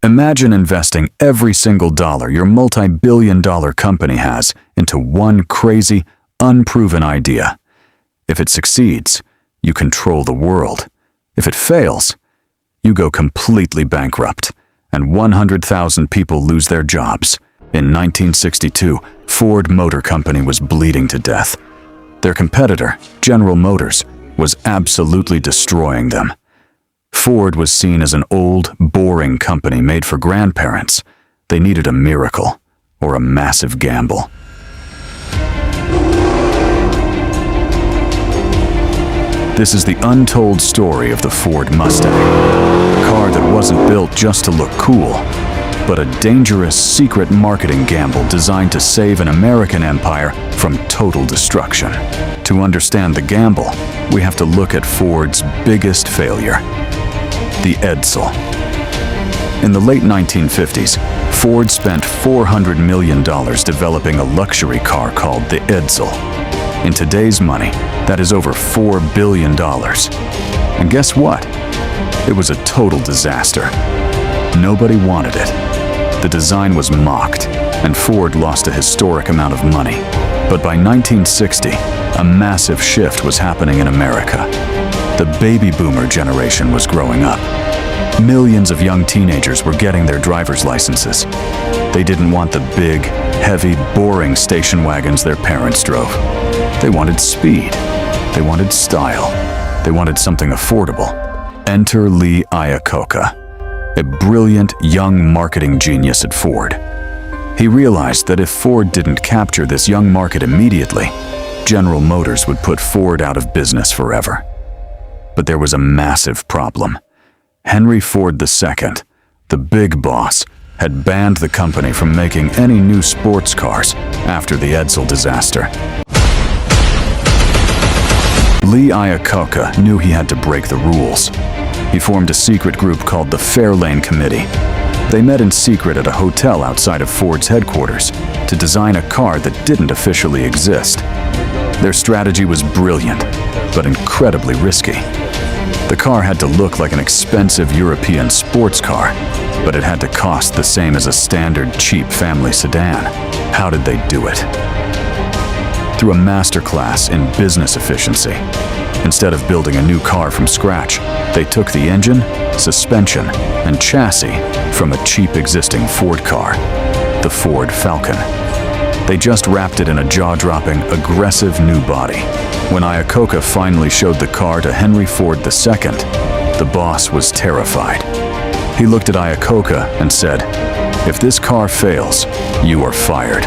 Imagine investing every single dollar your multi-billion-dollar company has into one crazy, unproven idea. If it succeeds, you control the world. If it fails, you go completely bankrupt, and 100,000 people lose their jobs. In 1962, Ford Motor Company was bleeding to death. Their competitor, General Motors, was absolutely destroying them. Ford was seen as an old, boring company made for grandparents. They needed a miracle, or a massive gamble. This is the untold story of the Ford Mustang, a car that wasn't built just to look cool, but a dangerous, secret marketing gamble designed to save an American empire from total destruction. To understand the gamble, we have to look at Ford's biggest failure: the Edsel. In the late 1950s, Ford spent $400 million developing a luxury car called the Edsel. In today's money, that is over $4 billion. And guess what? It was a total disaster. Nobody wanted it. The design was mocked, and Ford lost a historic amount of money. But by 1960, a massive shift was happening in America. The baby boomer generation was growing up. Millions of young teenagers were getting their driver's licenses. They didn't want the big, heavy, boring station wagons their parents drove. They wanted speed. They wanted style. They wanted something affordable. Enter Lee Iacocca, a brilliant young marketing genius at Ford. He realized that if Ford didn't capture this young market immediately, General Motors would put Ford out of business forever. But there was a massive problem. Henry Ford II, the big boss, had banned the company from making any new sports cars after the Edsel disaster. Lee Iacocca knew he had to break the rules. He formed a secret group called the Fairlane Committee. They met in secret at a hotel outside of Ford's headquarters to design a car that didn't officially exist. Their strategy was brilliant, but incredibly risky. The car had to look like an expensive European sports car, but it had to cost the same as a standard cheap family sedan. How did they do it? Through a masterclass in business efficiency. Instead of building a new car from scratch, they took the engine, suspension, and chassis from a cheap existing Ford car, the Ford Falcon. They just wrapped it in a jaw-dropping, aggressive new body. When Iacocca finally showed the car to Henry Ford II, the boss was terrified. He looked at Iacocca and said, "If this car fails, you are fired,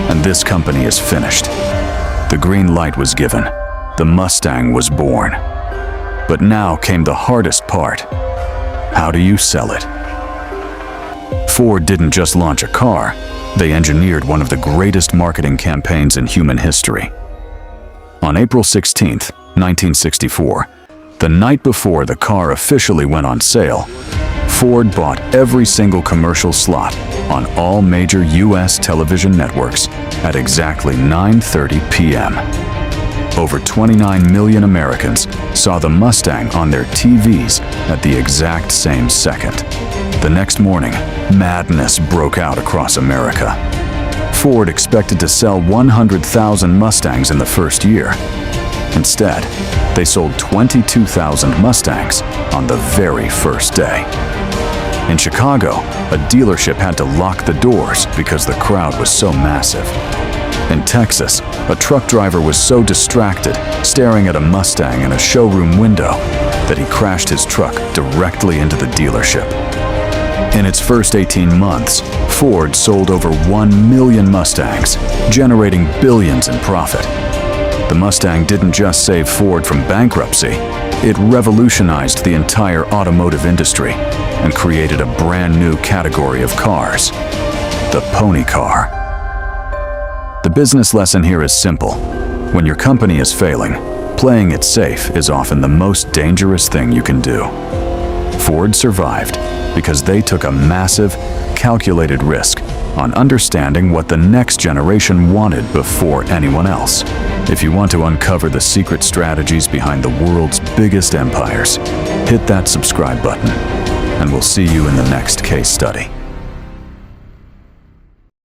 and this company is finished." The green light was given. The Mustang was born. But now came the hardest part. How do you sell it? Ford didn't just launch a car, they engineered one of the greatest marketing campaigns in human history. On April 16, 1964, the night before the car officially went on sale, Ford bought every single commercial slot on all major U.S. television networks at exactly 9:30 p.m. Over 29 million Americans saw the Mustang on their TVs at the exact same second. The next morning, madness broke out across America. Ford expected to sell 100,000 Mustangs in the first year. Instead, they sold 22,000 Mustangs on the very first day. In Chicago, a dealership had to lock the doors because the crowd was so massive. In Texas, a truck driver was so distracted, staring at a Mustang in a showroom window, that he crashed his truck directly into the dealership. In its first 18 months, Ford sold over 1 million Mustangs, generating billions in profit. The Mustang didn't just save Ford from bankruptcy, it revolutionized the entire automotive industry and created a brand new category of cars, the pony car. The business lesson here is simple. When your company is failing, playing it safe is often the most dangerous thing you can do. Ford survived because they took a massive, calculated risk on understanding what the next generation wanted before anyone else. If you want to uncover the secret strategies behind the world's biggest empires, hit that subscribe button. and we'll see you in the next case study.